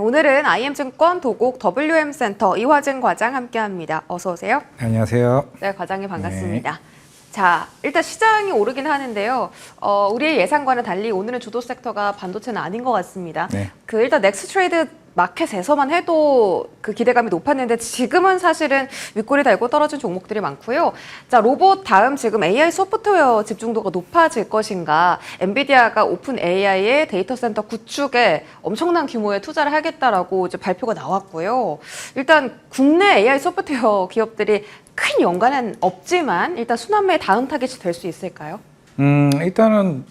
오늘은 IM증권 도곡 WM센터 이화진 과장 함께합니다. 어서 오세요. 안녕하세요. 네, 과장님 반갑습니다. 자, 일단 시장이 오르긴 하는데요. 우리의 예상과는 달리 오늘은 주도 섹터가 반도체는 아닌 것 같습니다. 네. 일단 넥스트레이드 마켓에서만 해도 그 기대감이 높았는데 지금은 사실은 윗골이 달고 떨어진 종목들이 많고요. 자, 로봇 다음 지금 AI 소프트웨어 집중도가 높아질 것인가? 엔비디아가 오픈 AI의 데이터 센터 구축에 엄청난 규모의 투자를 하겠다라고 이제 발표가 나왔고요. 일단 국내 AI 소프트웨어 기업들이 큰 연관은 없지만 일단 순환매의 다음 타겟이 될 수 있을까요? 일단은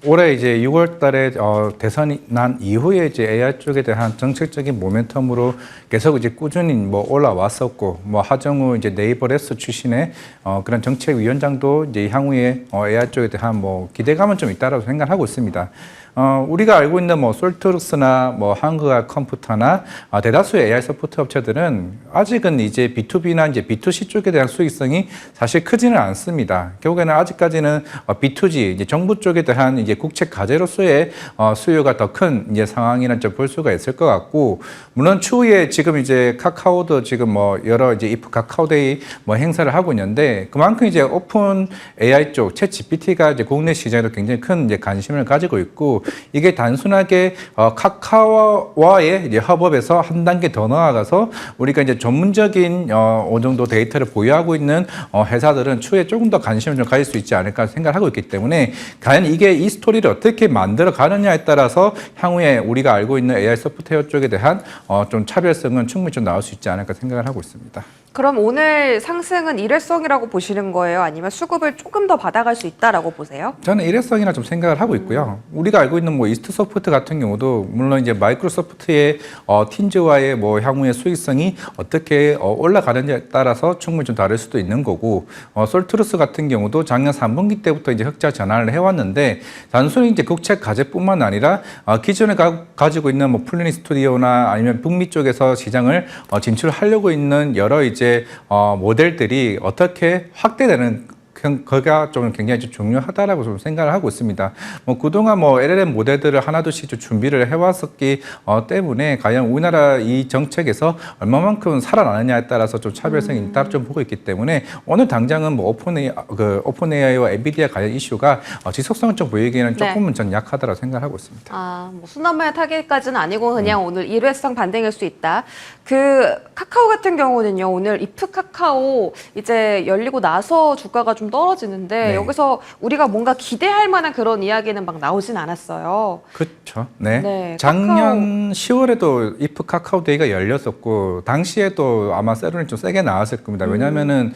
올해 이제 6월 달에 대선이 난 이후에 이제 AI 쪽에 대한 정책적인 모멘텀으로 계속 이제 꾸준히 뭐 올라왔었고, 뭐 하정우 이제 네이버레스 출신의 그런 정책위원장도 이제 향후에 AI 쪽에 대한 뭐 기대감은 좀 있다라고 생각하고 있습니다. 우리가 알고 있는 뭐 솔트루스나 뭐 한국학 컴퓨터나 대다수의 AI 소프트 업체들은 아직은 이제 B2B나 이제 B2C 쪽에 대한 수익성이 사실 크지는 않습니다. 결국에는 아직까지는 B2G 이제 정부 쪽에 대한 이제 국책 과제로서의 수요가 더 큰 이제 상황이라 좀 볼 수가 있을 것 같고, 물론 추후에 지금 이제 카카오도 지금 뭐 여러 이제 이프 카카오데이 뭐 행사를 하고 있는데 그만큼 이제 오픈 AI 쪽 챗 GPT가 이제 국내 시장에도 굉장히 큰 이제 관심을 가지고 있고, 이게 단순하게 카카오와의 이제 협업에서 한 단계 더 나아가서 우리가 이제 전문적인 어느 정도 데이터를 보유하고 있는 회사들은 추후에 조금 더 관심을 좀 가질 수 있지 않을까 생각하고 있기 때문에, 과연 이게 이 스토리를 어떻게 만들어 가느냐에 따라서 향후에 우리가 알고 있는 AI 소프트웨어 쪽에 대한 좀 차별성은 충분히 좀 나올 수 있지 않을까 생각을 하고 있습니다. 그럼 오늘 상승은 일회성이라고 보시는 거예요? 아니면 수급을 조금 더 받아갈 수 있다라고 보세요? 저는 일회성이라 좀 생각을 하고 있고요. 우리가 알고 있는 뭐 이스트 소프트 같은 경우도 물론 이제 마이크로소프트의 팀즈와의 뭐 향후의 수익성이 어떻게 올라가느냐에 따라서 충분히 좀 다를 수도 있는 거고, 솔트루스 같은 경우도 작년 3분기 때부터 이제 흑자 전환을 해왔는데, 단순히 이제 국책 과제뿐만 아니라 기존에 가지고 있는 뭐 플래닛 스튜디오나 아니면 북미 쪽에서 시장을 진출하려고 있는 여러 이제 모델들이 어떻게 확대되는 그가 좀 굉장히 중요하다라고 좀 생각을 하고 있습니다. 뭐 그동안 뭐 LLM 모델들을 하나둘씩 좀 준비를 해왔었기 때문에 과연 우리나라 이 정책에서 얼마만큼 살아나느냐에 따라서 좀 차별성이 있다 좀 보고 있기 때문에, 오늘 당장은 뭐 오픈 AI와 엔비디아 관련 이슈가 지속성을 좀 보이기에는 조금은 전 약하다라고 생각하고 있습니다. 뭐 순환매 타겟까지는 아니고 그냥 오늘 일회성 반등일 수 있다. 그 카카오 같은 경우는요, 오늘 이프 카카오 이제 열리고 나서 주가가 좀 떨어지는데 여기서 우리가 뭔가 기대할 만한 그런 이야기는 막 나오진 않았어요. 그렇죠. 네. 작년 10월에도 이프 카카오데이가 열렸었고, 당시에도 아마 세론이 좀 세게 나왔을 겁니다. 왜냐하면은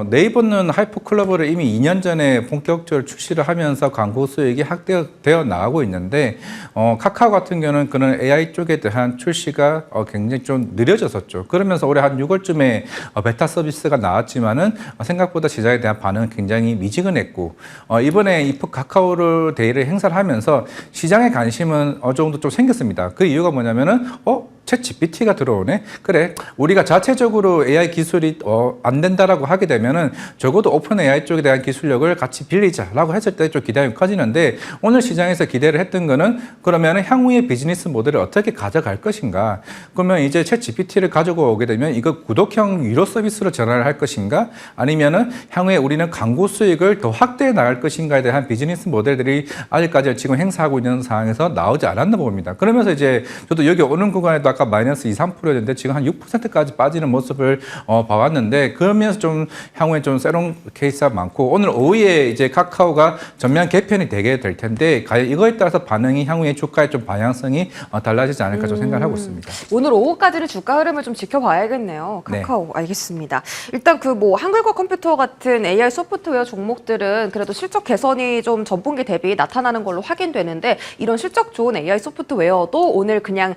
네이버는 하이퍼클러버를 이미 2년 전에 본격적으로 출시를 하면서 광고 수익이 확대되어 나가고 있는데, 카카오 같은 경우는 그런 AI 쪽에 대한 출시가 굉장히 좀 느려졌었죠. 그러면서 올해 한 6월쯤에 베타 서비스가 나왔지만은 생각보다 시장에 대한 반응은 굉장히 미지근했고, 이번에 이프 카카오를 데이를 행사를 하면서 시장의 관심은 어느 정도 좀 생겼습니다. 그 이유가 뭐냐면은 챗 GPT가 들어오네. 그래, 우리가 자체적으로 AI 기술이 안 된다라고 하게 되면은 적어도 오픈 AI 쪽에 대한 기술력을 같이 빌리자라고 했을 때 좀 기대감이 커지는데, 오늘 시장에서 기대를 했던 거는 그러면은 향후의 비즈니스 모델을 어떻게 가져갈 것인가. 그러면 이제 챗 GPT를 가지고 오게 되면 이거 구독형 유료 서비스로 전환을 할 것인가, 아니면은 향후에 우리는 광고 수익을 더 확대해 나갈 것인가에 대한 비즈니스 모델들이 아직까지 지금 행사하고 있는 상황에서 나오지 않았나 봅니다. 그러면서 이제 저도 여기 오는 구간에도 아까 마이너스 2, 3%였는데 지금 한 6%까지 빠지는 모습을 봐왔는데, 그러면서 좀 향후에 좀 새로운 케이스가 많고, 오늘 오후에 이제 카카오가 전면 개편이 되게 될 텐데, 과연 이거에 따라서 반응이 향후에 주가의 좀 방향성이 달라지지 않을까 좀 생각을 하고 있습니다. 오늘 오후까지는 주가 흐름을 좀 지켜봐야겠네요. 카카오. 알겠습니다. 일단 그 뭐 한글과 컴퓨터 같은 AI 소프트웨어 종목들은 그래도 실적 개선이 좀 전분기 대비 나타나는 걸로 확인되는데, 이런 실적 좋은 AI 소프트웨어도 오늘 그냥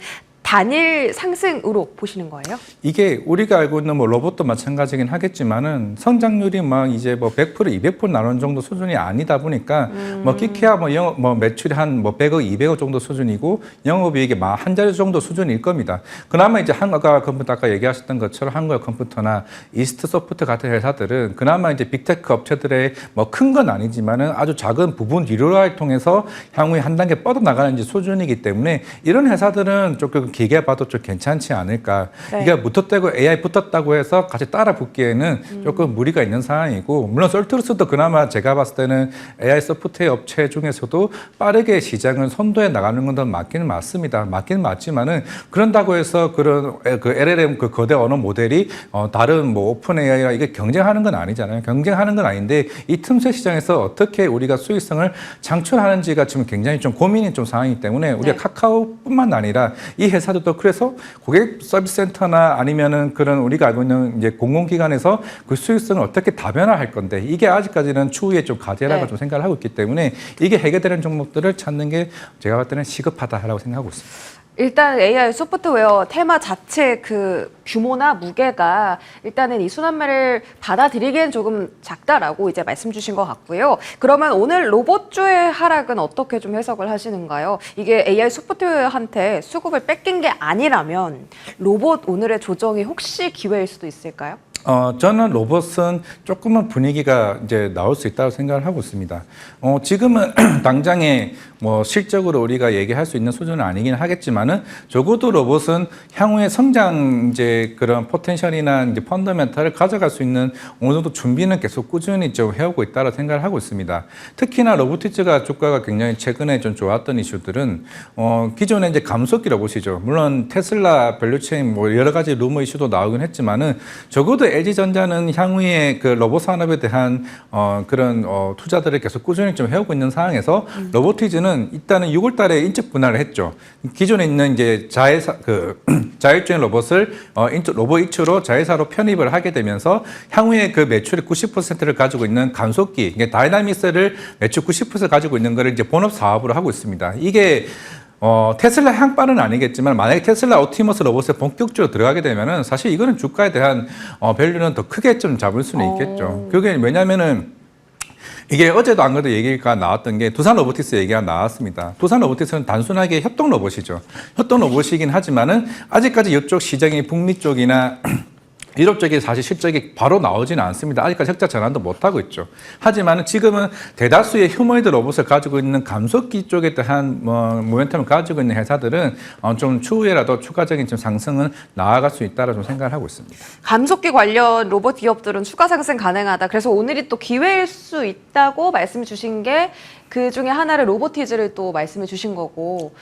단일 상승으로 보시는 거예요? 이게 우리가 알고 있는 뭐 로봇도 마찬가지긴 하겠지만은 성장률이 막 이제 뭐 100%, 200% 나오는 정도 수준이 아니다 보니까 뭐 끼케야 뭐 영업 뭐 매출이 한 뭐 100억, 200억 정도 수준이고 영업이익이 막 한 자리 정도 수준일 겁니다. 그나마 이제 한국과 컴퓨터 아까 얘기하셨던 것처럼 한국과 컴퓨터나 이스트 소프트 같은 회사들은 그나마 이제 빅테크 업체들의 뭐 큰 건 아니지만은 아주 작은 부분 리로라를 통해서 향후에 한 단계 뻗어 나가는 이제 수준이기 때문에 이런 회사들은 조금 기계 봐도 좀 괜찮지 않을까. 네. 이게 붙었다고 AI 붙었다고 해서 같이 따라 붙기에는 조금 무리가 있는 상황이고 물론 썰트루스도 그나마 제가 봤을 때는 AI 소프트웨어 업체 중에서도 빠르게 시장을 선도해 나가는 건 더 맞기는 맞습니다. 맞기는 맞지만은 그런다고 해서 그런 그 LLM 그 거대 언어 모델이 다른 뭐 오픈 AI랑 이게 경쟁하는 건 아니잖아요. 경쟁하는 건 아닌데 이 틈새 시장에서 어떻게 우리가 수익성을 창출하는지가 지금 굉장히 좀 고민인 좀 상황이기 때문에 우리가 네. 카카오뿐만 아니라 이 회사들도 그래서 고객 서비스 센터나 아니면은 그런 우리가 알고 있는 이제 공공기관에서 그 수익성을 어떻게 다변화할 건데 이게 아직까지는 추후에 좀 과제라고 네. 좀 생각을 하고 있기 때문에 이게 해결되는 종목들을 찾는 게 제가 봤을 때는 시급하다라고 생각하고 있습니다. 일단 AI 소프트웨어 테마 자체 그 규모나 무게가 일단은 이 순환매를 받아들이기엔 조금 작다라고 이제 말씀 주신 것 같고요. 그러면 오늘 로봇주의 하락은 어떻게 좀 해석을 하시는가요? 이게 AI 소프트웨어한테 수급을 뺏긴 게 아니라면 로봇 오늘의 조정이 혹시 기회일 수도 있을까요? 저는 로봇은 조금은 분위기가 이제 나올 수 있다고 생각을 하고 있습니다. 지금은 당장에 뭐 실적으로 우리가 얘기할 수 있는 수준은 아니긴 하겠지만은 적어도 로봇은 향후의 성장 이제 그런 포텐셜이나 이제 펀더멘탈을 가져갈 수 있는 어느 정도 준비는 계속 꾸준히 좀 해오고 있다고 생각을 하고 있습니다. 특히나 로보티즈가 주가가 굉장히 최근에 좀 좋았던 이슈들은 기존에 이제 감속기 로봇이죠. 물론 테슬라 밸류체인 뭐 여러 가지 루머 이슈도 나오긴 했지만은 적어도 LG전자는 향후에 그 로봇 산업에 대한 그런 투자들을 계속 꾸준히 좀 해오고 있는 상황에서 로보티즈는 일단은 6월 달에 인적 분할을 했죠. 기존에 있는 이제 자율주행 로봇을 로봇 이츠로 자회사로 편입을 하게 되면서 향후에 그 매출의 90%를 가지고 있는 감속기, 다이나믹스를 매출 90% 가지고 있는 거를 이제 본업 사업으로 하고 있습니다. 이게 테슬라 향빠는 아니겠지만 만약에 테슬라 옵티머스 로봇에 본격적으로 들어가게 되면은 사실 이거는 주가에 대한 밸류는 더 크게 좀 잡을 수는 있겠죠. 그게 왜냐면은 이게 어제도 안 그래도 얘기가 나왔던 게 두산 로보티스 얘기가 나왔습니다. 두산 로보티스는 단순하게 협동 로봇이죠. 협동 로봇이긴 하지만은 아직까지 이쪽 시장이 북미 쪽이나 유럽 쪽에 사실 실적이 바로 나오지는 않습니다. 아직까지 흑자 전환도 못하고 있죠. 하지만 지금은 대다수의 휴머노이드 로봇을 가지고 있는 감속기 쪽에 대한 모멘텀을 가지고 있는 회사들은 좀 추후에라도 추가적인 좀 상승은 나아갈 수 있다고 좀 생각을 하고 있습니다. 감속기 관련 로봇 기업들은 추가 상승 가능하다. 그래서 오늘이 또 기회일 수 있다고 말씀 주신 게 그 중에 하나를 로보티즈를 또 말씀해 주신 거고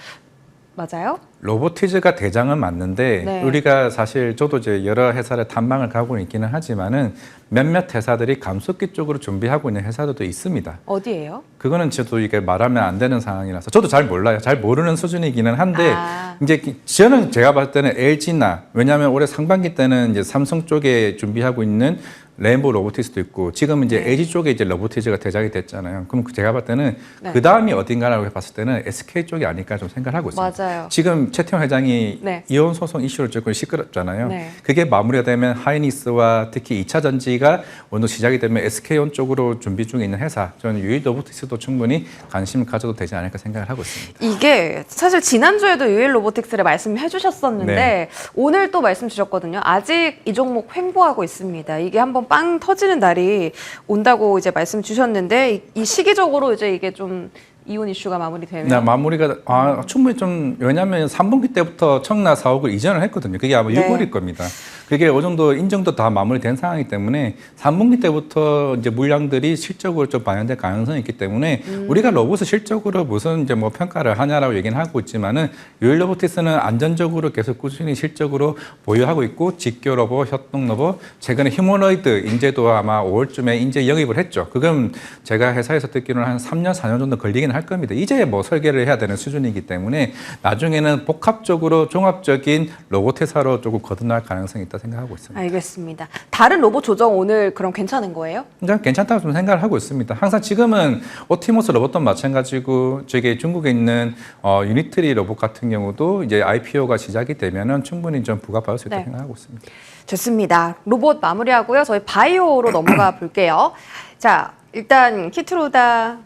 맞아요? 로보티즈가 대장은 맞는데 네. 우리가 사실 저도 이제 여러 회사를 탐방을 가고 있기는 하지만은 몇몇 회사들이 감속기 쪽으로 준비하고 있는 회사들도 있습니다. 어디예요? 그거는 저도 이게 말하면 안 되는 상황이라서 저도 잘 몰라요. 잘 모르는 수준이기는 한데 이제 저는 제가 봤을 때는 LG나 왜냐하면 올해 상반기 때는 이제 삼성 쪽에 준비하고 있는 레인보우 로보티스도 있고 지금 이제 LG 쪽에 이제 로보티즈가 대장이 됐잖아요. 그럼 제가 봤을 때는 네. 그 다음이 어딘가라고 봤을 때는 SK 쪽이 아닐까 좀 생각을 하고 있습니다. 맞아요. 지금 최태원 회장이 네. 이혼 소송 이슈를 조금 시끄럽잖아요. 네. 그게 마무리가 되면 하이닉스와 특히 2차 전지가 오늘 시작이 되면 SK온 쪽으로 준비 중에 있는 회사 저는 유일 로보틱스도 충분히 관심을 가져도 되지 않을까 생각을 하고 있습니다. 이게 사실 지난주에도 유일 로보틱스를 말씀해 주셨었는데 네. 오늘 또 말씀 주셨거든요. 아직 이 종목 횡보하고 있습니다. 이게 한번 빵 터지는 날이 온다고 이제 말씀 주셨는데 이 시기적으로 이제 이게 좀 이혼 이슈가 마무리되면 네, 마무리가 충분히 좀 왜냐하면 3분기 때부터 청라 사옥을 이전을 했거든요. 그게 아마 네. 6월일 겁니다. 그게 어느 정도 인정도 다 마무리된 상황이기 때문에 3분기 때부터 이제 물량들이 실적으로 좀 반영될 가능성이 있기 때문에 우리가 로봇을 실적으로 무슨 이제 뭐 평가를 하냐라고 얘기는 하고 있지만은 유일 로보티스는 안전적으로 계속 꾸준히 실적으로 보유하고 있고 직교 로봇, 협동 로봇, 최근에 휴머노이드 인재도 아마 5월쯤에 인재 영입을 했죠. 그건 제가 회사에서 듣기로는 한 3년, 4년 정도 걸리긴 할 겁니다. 이제 뭐 설계를 해야 되는 수준이기 때문에 나중에는 복합적으로 종합적인 로봇 회사로 조금 거듭날 가능성이 있다. 있다 생각하고 있습니다. 알겠습니다. 다른 로봇 조정 오늘 그럼 괜찮은 거예요? 그냥 괜찮다고 좀 생각을 하고 있습니다. 항상 지금은 옵티머스 로봇도 마찬가지고 저게 중국에 있는 유니트리 로봇 같은 경우도 이제 IPO가 시작이 되면은 충분히 좀 부가받을 수 있다고 네. 생각하고 있습니다. 좋습니다. 로봇 마무리하고요. 저희 바이오로 넘어가 볼게요. 자, 일단 키트루다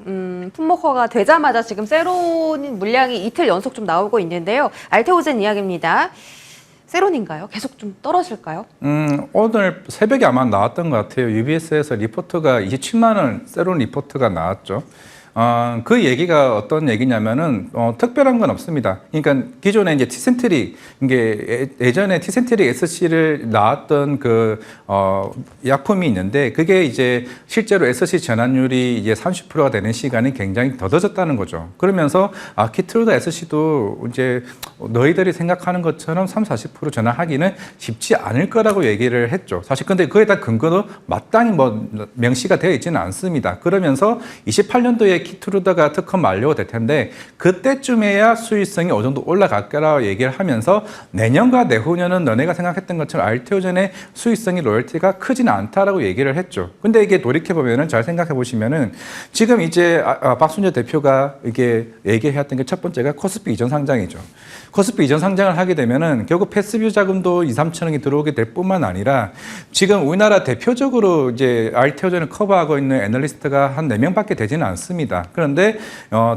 품목화가 되자마자 지금 세론 물량이 이틀 연속 좀 나오고 있는데요. 알테오젠 이야기입니다. 세론인가요? 계속 좀 떨어질까요? 오늘 새벽에 아마 나왔던 것 같아요. UBS에서 리포트가 27만 원 세론 리포트가 나왔죠. 그 얘기가 어떤 얘기냐면은 특별한 건 없습니다. 그러니까 기존에 이제 티센트릭 이게 예전에 티센트릭 SC를 나왔던 그 약품이 있는데 그게 이제 실제로 SC 전환율이 이제 30%가 되는 시간이 굉장히 더뎌졌다는 거죠. 그러면서 키트루다 SC도 이제 너희들이 생각하는 것처럼 30-40% 전환하기는 쉽지 않을 거라고 얘기를 했죠. 사실 근데 그에 대한 근거도 마땅히 뭐 명시가 되어 있지는 않습니다. 그러면서 28년도에 키트루다가 특허 만료가 될 텐데 그때쯤에야 수익성이 어느 정도 올라갈 거라고 얘기를 하면서 내년과 내후년은 너네가 생각했던 것처럼 알테오젠의 수익성이 로열티가 크지는 않다라고 얘기를 했죠. 근데 이게 돌이켜보면은 잘 생각해 보시면은 지금 이제 박순재 대표가 이게 얘기해왔던 게 첫 번째가 코스피 이전 상장이죠. 코스피 이전 상장을 하게 되면은 결국 패스뷰 자금도 2-3천억이 들어오게 될 뿐만 아니라 지금 우리나라 대표적으로 이제 알테오젠을 커버하고 있는 애널리스트가 한 4명밖에 되지는 않습니다. 그런데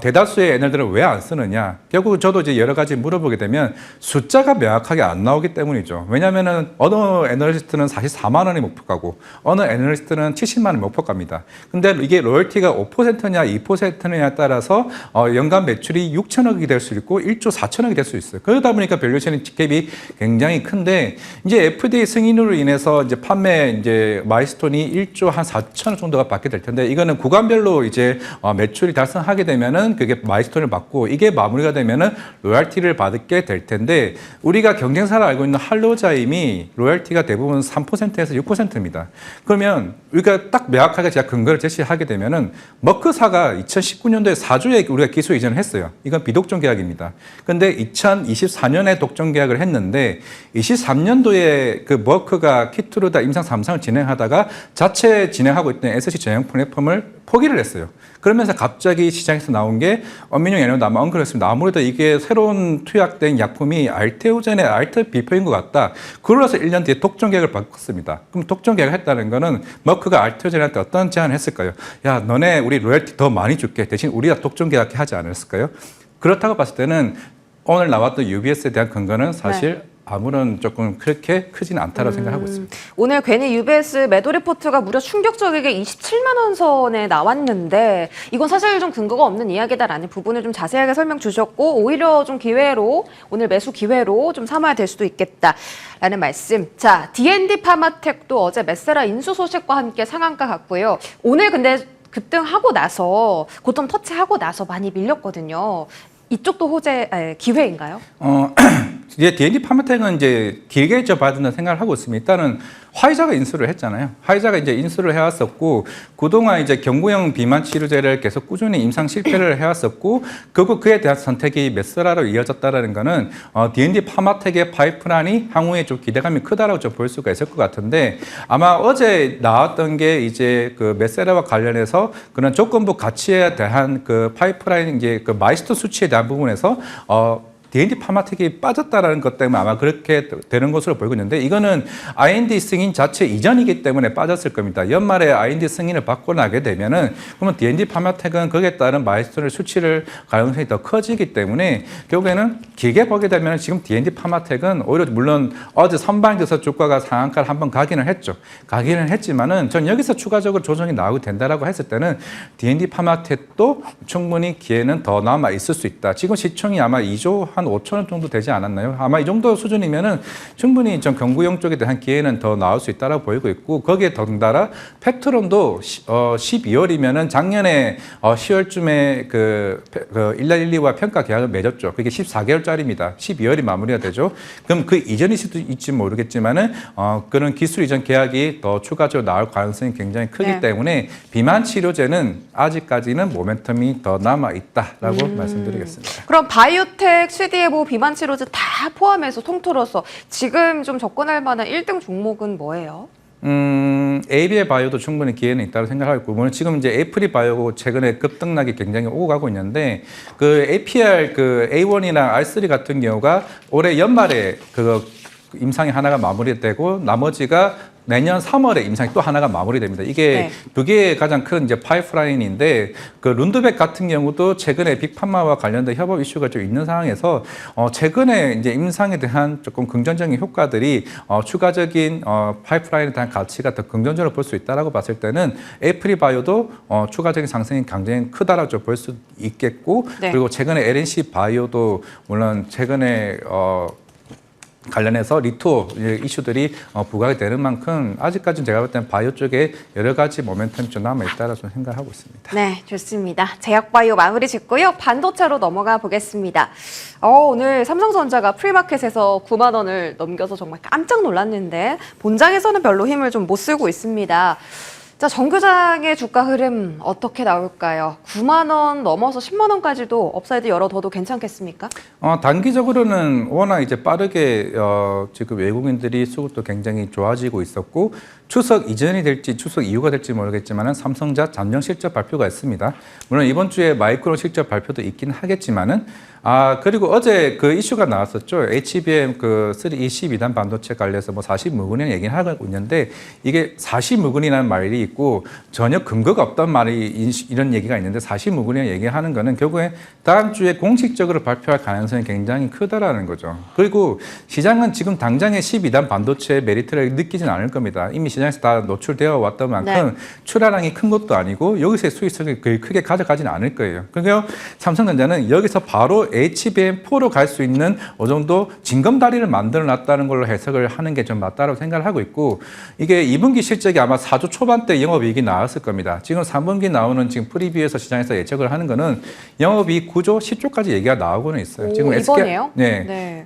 대다수의 애널들은 왜 안 쓰느냐? 결국 저도 이제 여러 가지 물어보게 되면 숫자가 명확하게 안 나오기 때문이죠. 왜냐하면은 어느 애널리스트는 44만 원이 목표가고 어느 애널리스트는 70만 원 목표가입니다. 근데 이게 로열티가 5%냐 2%냐에 따라서 연간 매출이 6천억이 될 수 있고 1조 4천억이 될 수 있어요. 그러다 보니까 밸류에이션 갭이 굉장히 큰데 이제 FDA 승인으로 인해서 이제 판매 이제 마일스톤이 1조 한 4천억 정도가 받게 될 텐데 이거는 구간별로 이제 매출이 달성하게 되면은 그게 마일스톤을 받고 이게 마무리가 되면은 로열티를 받게 될 텐데 우리가 경쟁사를 알고 있는 할로자임이 로열티가 대부분 3%에서 6%입니다. 그러면 우리가 딱 명확하게 제가 근거를 제시하게 되면은 머크사가 2019년도에 4조에 우리가 기술 이전을 했어요. 이건 비독점 계약입니다. 근데 2024년에 독점 계약을 했는데 23년도에 그 머크가 키트루다 임상 3상을 진행하다가 자체 진행하고 있던 SC 전용 플랫폼을 포기를 했어요. 그러면서 갑자기 시장에서 나온 게 엄민용 연구도 아마 언급을 했습니다. 아무래도 이게 새로운 투약된 약품이 알테오젠의 알트 비표인 것 같다. 그러면서 1년 뒤에 독점 계약을 바꿨습니다. 그럼 독점 계약을 했다는 거는 머크가 알테오젠한테 어떤 제안을 했을까요? 야, 너네 우리 로열티 더 많이 줄게. 대신 우리가 독점 계약해 하지 않았을까요? 그렇다고 봤을 때는 오늘 나왔던 UBS에 대한 근거는 사실 네. 아무런 조금 그렇게 크지는 않다라고 생각하고 있습니다. 오늘 괜히 UBS 매도 리포트가 무려 충격적이게 27만 원 선에 나왔는데 이건 사실 좀 근거가 없는 이야기다라는 부분을 좀 자세하게 설명 주셨고 오히려 좀 기회로 오늘 매수 기회로 좀 삼아야 될 수도 있겠다라는 말씀. 자, D&D 파마텍도 어제 메세라 인수 소식과 함께 상한가 갔고요. 오늘 근데 급등하고 나서 고점 터치하고 나서 많이 밀렸거든요. 이쪽도 기회인가요? 이제 D&D 파마텍은 이제 길게 받는다 생각을 하고 있습니다. 일단은 화이자가 인수를 했잖아요. 화이자가 이제 인수를 해왔었고 그동안 이제 경구형 비만 치료제를 계속 꾸준히 임상 실패를 해왔었고 그에 대한 선택이 메스라로 이어졌다라는 거는 D&D 파마텍의 파이프라인이 향후에 좀 기대감이 크다라고 좀 볼 수가 있을 것 같은데 아마 어제 나왔던 게 이제 그 메세라와 관련해서 그런 조건부 가치에 대한 그 파이프라인 이제 그 마이스터 수치에 대한 부분에서 D&D 파마텍이 빠졌다라는 것 때문에 아마 그렇게 되는 것으로 보이고 있는데 이거는 IND 승인 자체 이전이기 때문에 빠졌을 겁니다. 연말에 IND 승인을 받고 나게 되면은 그러면 D&D 파마텍은 거기에 따른 마일스톤을 수치를 가능성이 더 커지기 때문에 결국에는 길게 보게 되면 지금 D&D 파마텍은 오히려 물론 어제 선방에서 주가가 상한가를 한번 가기는 했죠. 가기는 했지만은 전 여기서 추가적으로 조정이 나오게 된다라고 했을 때는 D&D 파마텍도 충분히 기회는 더 남아 있을 수 있다. 지금 시총이 아마 2조 한 5천원 정도 되지 않았나요? 아마 이 정도 수준이면은 충분히 좀 경구용 쪽에 대한 기회는 더 나올 수 있다고 보이고 있고 거기에 덩달아 펩트론도 12월이면은 작년에 10월쯤에 그 1112와 평가 계약을 맺었죠. 그게 14개월짜리입니다. 12월이 마무리가 되죠. 그럼 그 이전일 수도 있지 모르겠지만은 그런 기술 이전 계약이 더 추가적으로 나올 가능성이 굉장히 크기 네. 때문에 비만 치료제는 아직까지는 모멘텀이 더 남아 있다라고 말씀드리겠습니다. 그럼 바이오텍 수익 CDMO, 비만 치료제 다 포함해서 통틀어서 지금 좀 접근할 만한 1등 종목은 뭐예요? ABL 바이오도 충분히 기회는 있다고 생각하고 있고, 물론 지금 이제 에이프리 바이오 최근에 급등락이 굉장히 오고 가고 있는데, 그 APR 그 A1이나 R3 같은 경우가 올해 연말에 그 임상이 하나가 마무리되고 나머지가 내년 3월에 임상이 또 하나가 마무리됩니다. 이게 두 개의 가장 큰 이제 파이프라인인데, 그 룬드백 같은 경우도 최근에 빅파마와 관련된 협업 이슈가 좀 있는 상황에서 최근에 이제 임상에 대한 조금 긍정적인 효과들이 추가적인 파이프라인에 대한 가치가 더 긍정적으로 볼 수 있다라고 봤을 때는 에이프리 바이오도 추가적인 상승이 굉장히 크다라고 좀 볼 수 있겠고, 그리고 최근에 LNC 바이오도 물론 최근에 관련해서 리토 이슈들이 부각이 되는 만큼 아직까지는 제가 볼 때는 바이오 쪽에 여러 가지 모멘텀이 좀 남아있다고 생각하고 있습니다. 네, 좋습니다. 제약바이오 마무리 짓고요. 반도체로 넘어가 보겠습니다. 오늘 삼성전자가 프리마켓에서 9만 원을 넘겨서 정말 깜짝 놀랐는데 본장에서는 별로 힘을 좀 못 쓰고 있습니다. 자, 정규장의 주가 흐름 어떻게 나올까요? 9만 원 넘어서 10만 원까지도 업사이드 열어둬도 괜찮겠습니까? 단기적으로는 워낙 이제 빠르게 지금 외국인들이 수급도 굉장히 좋아지고 있었고, 추석 이전이 될지 추석 이후가 될지 모르겠지만은 삼성전자 잠정 실적 발표가 있습니다. 물론 이번 주에 마이크론 실적 발표도 있긴 하겠지만은 그리고 어제 그 이슈가 나왔었죠. HBM 그 3E12단 반도체 관련해서 뭐 40무근이라는 얘기는 하고 있는데, 이게 40무근이라는 말이 있고 전혀 근거가 없단 말이 이런 얘기가 있는데, 40무근이라는 얘기하는 거는 결국에 다음 주에 공식적으로 발표할 가능성이 굉장히 크다라는 거죠. 그리고 시장은 지금 당장의 12단 반도체의 메리트를 느끼진 않을 겁니다. 이미 시장에서 다 노출되어 왔던 만큼 출하량이 큰 것도 아니고 여기서의 수익성을 크게 가져가지는 않을 거예요. 그리고 삼성전자는 여기서 바로 HBM4로 갈 수 있는 어느 정도 징검다리를 만들어 놨다는 걸로 해석을 하는 게 좀 맞다고 생각을 하고 있고, 이게 2분기 실적이 아마 4조 초반대 영업이익이 나왔을 겁니다. 지금 3분기 나오는 지금 프리뷰에서 시장에서 예측을 하는 거는 영업이익 9조, 10조까지 얘기가 나오고는 있어요. 지금 이번에요?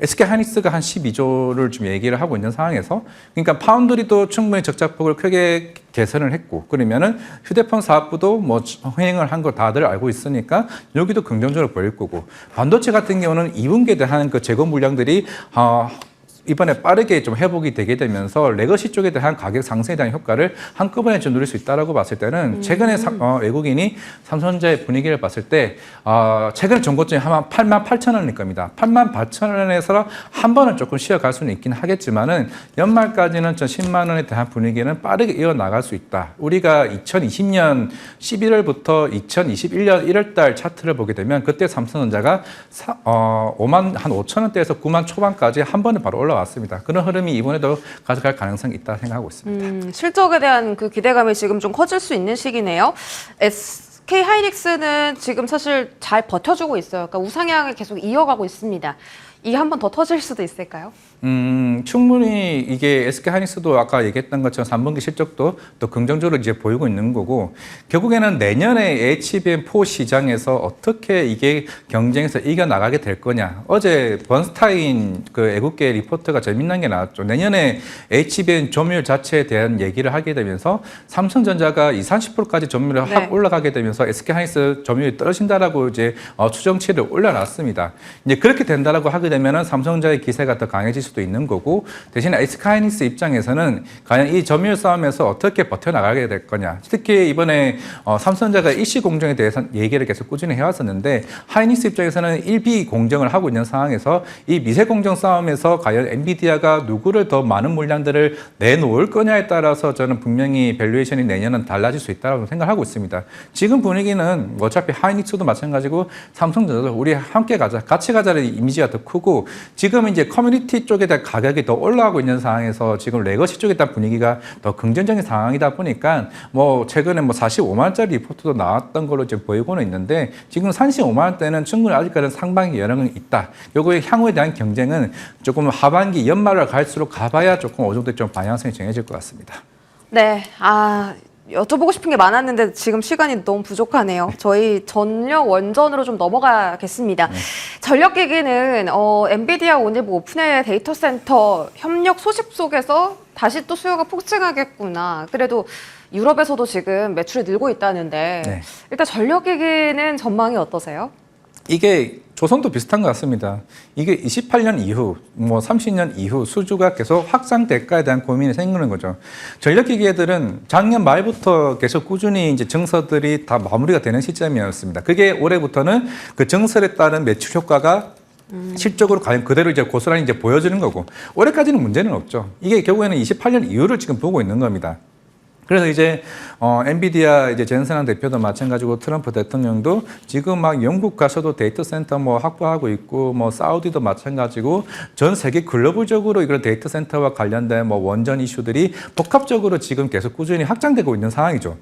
SK 하이닉스가 한 12조를 좀 얘기를 하고 있는 상황에서, 그러니까 파운드리도 충분히 적자폭을 크게 개선을 했고, 그러면은 휴대폰 사업부도 뭐 흥행을 한 거 다들 알고 있으니까 여기도 긍정적으로 보일 거고, 반도체 같은 경우는 2분기에 대한 그 재고 물량들이 이번에 빠르게 좀 회복이 되게 되면서 레거시 쪽에 대한 가격 상승에 대한 효과를 한꺼번에 좀 누릴 수 있다라고 봤을 때는, 최근에 외국인이 삼성전자의 분위기를 봤을 때 최근 정고점이 한 88,000원일 겁니다. 88,000원에서 한 번은 조금 쉬어갈 수는 있긴 하겠지만은 연말까지는 좀 10만 원에 대한 분위기는 빠르게 이어나갈 수 있다. 우리가 2020년 11월부터 2021년 1월달 차트를 보게 되면 그때 삼성전자가 5만 한 5천 원대에서 9만 초반까지 한 번에 바로 올라왔습니다. 그런 흐름이 이번에도 가져갈 가능성이 있다 생각하고 있습니다. 실적에 대한 그 기대감이 지금 좀 커질 수 있는 시기네요. SK 하이닉스는 지금 사실 잘 버텨주고 있어요. 그러니까 우상향을 계속 이어가고 있습니다. 이게 한 번 더 터질 수도 있을까요? 충분히 이게 SK 하이닉스도 아까 얘기했던 것처럼 3분기 실적도 또 긍정적으로 이제 보이고 있는 거고, 결국에는 내년에 HBM4 시장에서 어떻게 이게 경쟁에서 이겨나가게 될 거냐. 어제 번스타인 그 애국계 리포트가 재밌는 게 나왔죠. 내년에 HBM 점유율 자체에 대한 얘기를 하게 되면서 삼성전자가 20-30%까지 점유율이 확 올라가게 되면서 SK 하이닉스 점유율이 떨어진다라고 이제 추정치를 올려놨습니다. 이제 그렇게 된다라고 하게 되면은 삼성전자의 기세가 더 강해질 수도 있는 거고, 대신에 SK 하이닉스 입장에서는 과연 이 점유율 싸움에서 어떻게 버텨나가게 될 거냐. 특히 이번에 삼성전자가 일시 공정에 대해서 얘기를 계속 꾸준히 해왔었는데, 하이닉스 입장에서는 일비 공정을 하고 있는 상황에서 이 미세 공정 싸움에서 과연 엔비디아가 누구를 더 많은 물량들을 내놓을 거냐에 따라서 저는 분명히 밸류에이션이 내년은 달라질 수 있다고 생각하고 있습니다. 지금 분위기는 어차피 하이닉스도 마찬가지고 삼성전자도 우리 함께 가자, 같이 가자의 이미지가 더 크고, 지금 이제 커뮤니티 쪽에 대한 가격이 더 올라가고 있는 상황에서 지금 레거시 쪽에 대한 분위기가 더 긍정적인 상황이다 보니까 뭐 최근에 뭐 45만 원짜리 리포트도 나왔던 걸로 지금 보이고는 있는데, 지금 35만 원대는 충분히 아직까지는 상반기 여력은 있다. 요거의 향후에 대한 경쟁은 조금 하반기 연말을 갈수록 가봐야 조금 어느 정도 좀 방향성이 정해질 것 같습니다. 네, 여쭤보고 싶은 게 많았는데 지금 시간이 너무 부족하네요. 저희 전력 원전으로 좀 넘어가겠습니다. 전력기기는 엔비디아 오늘 뭐 오픈의 데이터 센터 협력 소식 속에서 다시 또 수요가 폭증하겠구나. 그래도 유럽에서도 지금 매출이 늘고 있다는데 일단 전력기기는 전망이 어떠세요? 이게 조선도 비슷한 것 같습니다. 이게 28년 이후, 뭐 30년 이후 수주가 계속 확장될까에 대한 고민이 생기는 거죠. 전력기계들은 작년 말부터 계속 꾸준히 이제 증설들이 다 마무리가 되는 시점이었습니다. 그게 올해부터는 그 증설에 따른 매출 효과가 실적으로 과연 그대로 이제 고스란히 이제 보여지는 거고, 올해까지는 문제는 없죠. 이게 결국에는 28년 이후를 지금 보고 있는 겁니다. 그래서 이제 엔비디아 이제 젠슨한 대표도 마찬가지고 트럼프 대통령도 지금 막 영국 가서도 데이터 센터 뭐 확보하고 있고, 뭐 사우디도 마찬가지고 전 세계 글로벌적으로 이런 데이터 센터와 관련된 뭐 원전 이슈들이 복합적으로 지금 계속 꾸준히 확장되고 있는 상황이죠.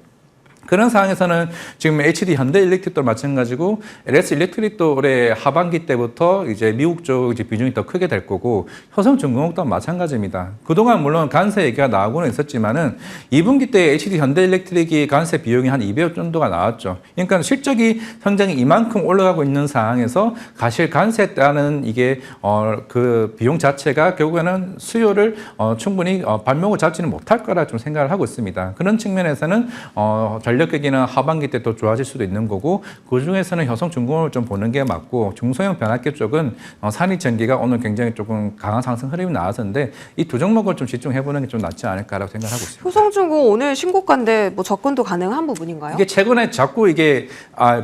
그런 상황에서는 지금 HD 현대일렉트릭도 마찬가지고 LS 일렉트릭도 올해 하반기 때부터 이제 미국 쪽 이제 비중이 더 크게 될 거고, 효성중공업도 마찬가지입니다. 그동안 물론 관세 얘기가 나오고는 있었지만은 2분기 때 HD 현대일렉트릭이 관세 비용이 한 200억 정도가 나왔죠. 그러니까 실적이 성장이 이만큼 올라가고 있는 상황에서 사실 관세에 따른 이게 그 비용 자체가 결국에는 수요를 충분히 발목을 잡지는 못할 거라 좀 생각을 하고 있습니다. 그런 측면에서는 전력기기는 하반기 때 더 좋아질 수도 있는 거고, 그 중에서는 효성중공업을 좀 보는 게 맞고, 중소형 변압기 쪽은 산이전기가 오늘 굉장히 조금 강한 상승 흐름이 나왔었는데 이 두 종목을 좀 집중해보는 게 좀 낫지 않을까라고 생각하고 있습니다. 효성중공 오늘 신고가인데 뭐 접근도 가능한 부분인가요? 이게 최근에 자꾸 이게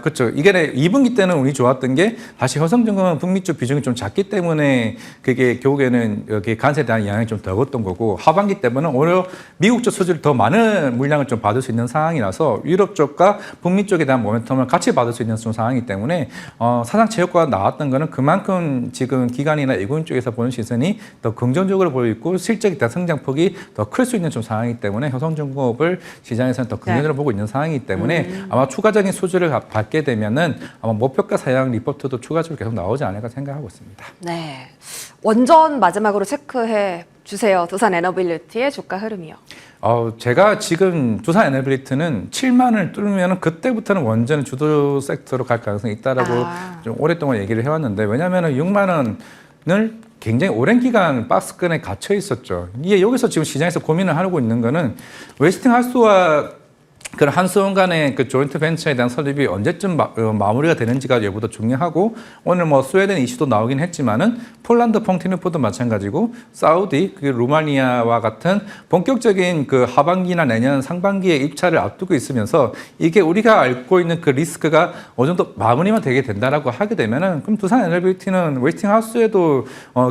그렇죠. 이게 2분기 때는 운이 좋았던 게 다시 효성중공업은 북미 쪽 비중이 좀 작기 때문에 그게 결국에는 여기 관세에 대한 영향이 좀 적었던 거고, 하반기 때문에 오히려 미국 쪽 수주를 더 많은 물량을 좀 받을 수 있는 상황이라서 유럽 쪽과 북미 쪽에 대한 모멘텀을 같이 받을 수 있는 좀 상황이기 때문에 사상 최고가 나왔던 거는 그만큼 지금 기관이나 외국인 쪽에서 보는 시선이 더 긍정적으로 보이고 있고, 실적에 대한 성장폭이 더 클 수 있는 좀 상황이기 때문에 효성중공업을 시장에서는 더 긍정적으로 보고 있는 상황이기 때문에 아마 추가적인 수주를 받게 되면은 아마 목표가 사양 리포트도 추가적으로 계속 나오지 않을까 생각하고 있습니다. 네. 원전 마지막으로 체크해 주세요. 두산 에너빌리티의 주가 흐름이요. 제가 지금 두산 에너빌리티는 7만을 뚫으면 그때부터는 원전 주도 섹터로 갈 가능성이 있다라고 좀 오랫동안 얘기를 해왔는데, 왜냐하면 6만 원을 굉장히 오랜 기간 박스권에 갇혀 있었죠. 이게 여기서 지금 시장에서 고민을 하고 있는 거는 웨스팅하우스와 그런 한수원 간의 그 조인트 벤처에 대한 설립이 언제쯤 마무리가 되는지가 여부도 중요하고, 오늘 뭐 스웨덴 이슈도 나오긴 했지만은 폴란드 퐁티누프도 마찬가지고 사우디, 그 루마니아와 같은 본격적인 그 하반기나 내년 상반기에 입찰을 앞두고 있으면서 이게 우리가 알고 있는 그 리스크가 어느 정도 마무리만 되게 된다라고 하게 되면은, 그럼 두산 에너빌리티는 웨스팅하우스에도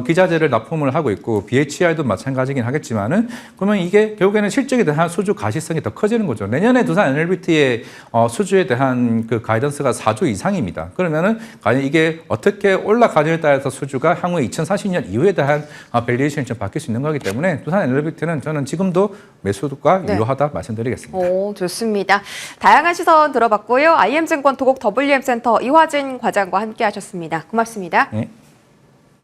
기자재를 납품을 하고 있고 BHI도 마찬가지긴 하겠지만은, 그러면 이게 결국에는 실적에 대한 수주 가시성이 더 커지는 거죠. 내년에 두산 에너빌리티의 수주에 대한 그 가이던스가 4조 이상입니다. 그러면은 과연 이게 어떻게 올라가느냐에 따라서 수주가 향후 2040년 이후에 대한 밸류에이션이 좀 바뀔 수 있는 거기 때문에 두산 에너빌리티는 저는 지금도 매수가 유효하다 말씀드리겠습니다. 오, 좋습니다. 다양한 시선 들어봤고요. IM증권 도곡 WM센터 이화진 과장과 함께 하셨습니다. 고맙습니다. 네.